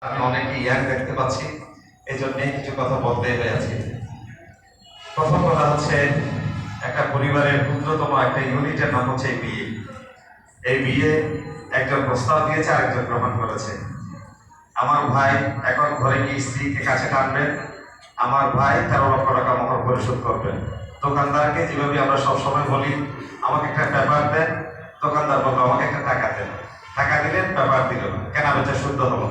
আমি অনেক ইয়াং দেখতে পাচ্ছি, এই জন্য কিছু কথা বলতে হয়েছে। প্রথম কথা হচ্ছে, একটা পরিবারের ক্ষুদ্রতম একটা ইউনিটের নাম হচ্ছে বিয়ে। এই বিয়ে একজন প্রস্তাব দিয়েছে, আরেকজন গ্রহণ করেছে। আমার ভাই এখন ঘরে গিয়ে স্ত্রীকে কাছে টানবেন, আমার ভাই 13 লক্ষ টাকা মহর পরিশোধ করবেন। দোকানদারকে যেভাবে আমরা সবসময় বলি আমাকে একটা পেপার দেন, দোকানদার বললো আমাকে একটা টাকা দেন। টাকা দিলেন, পেপার দিল, কেনা বেচা শুদ্ধ হলো।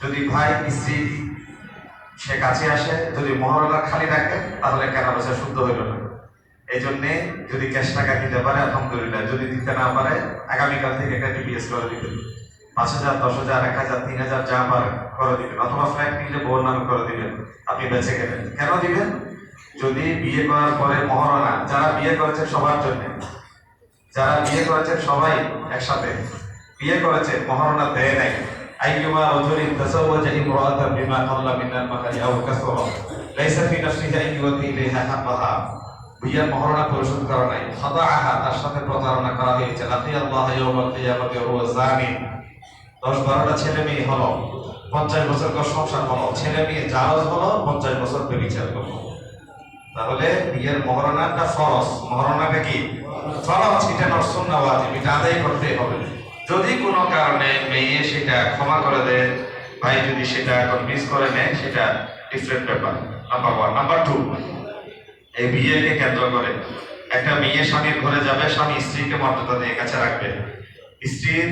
যদি ভাই স্ত্রী সে কাছে আসে, যদি মহরলা খালি রাখে, তাহলে কেনা বেচা শুদ্ধ হইল না। এই জন্যে যদি ক্যাশ টাকা দিতে পারে আলহামদুলিল্লাহ, যদি দিতে না পারে আগামীকাল থেকে একটা ডিপিএস করে দিবেন। 5,000, 10,000, 1,000, 3,000 যা পারে করে দিবেন, অথবা ফ্ল্যাট কিনলে বউর নামে করে দিবেন। আপনি বেঁচে গেলেন। কেন দিবেন? যদি বিয়ে করার পরে মহরণা, যারা বিয়ে করেছেন সবার জন্য, যারা বিয়ে করেছেন সবাই একসাথে বিয়ে করেছেন, মহরণা দেয় নাই। আইয়ুমা রাজুলিন তাযাওয়াজা ইমরাআতান বিমা ক্বাল্লা মিনাল মাহরি আও কাসরা লাইসা ফি নাফসিহি আন ইউতি ইলাইহা হাক্কাহা, বিয়ের মহরণা পরিশোধ করা নাই, খাদাআহা, তার সাথে প্রতারণা করা হয়েছে, লাকিয়াল্লাহ ইয়াওমাল কিয়ামাতি ওয়া হুয়া যানি। 10-12টা ছেলে মেয়ে হলো, 50 বছর পর সংসার হলো, ছেলে মেয়ে জারজ হলো, 50 বছর ব্যভিচার হলো। তাহলে বিয়ের মহরণাটা ফরজ। মহরণাটা কি ফরজ? এটা নর সুন্নাহ ওয়াজিব, এটা আদায় করতে হবে। যদি কোনো কারণে মেয়ে সেটা ক্ষমা করে দেয়, ভাই যদি সেটা এখন মিস করে নেয়, সেটা ডিফারেন্ট ব্যাপার। নাম্বার 1। নাম্বার 2, এই বিয়েকে কেন্দ্র করে একটা মেয়ে স্বামীর ঘরে যাবে, স্বামী স্ত্রীকে মর্যাদা দিয়ে কাছে রাখবে। স্ত্রীর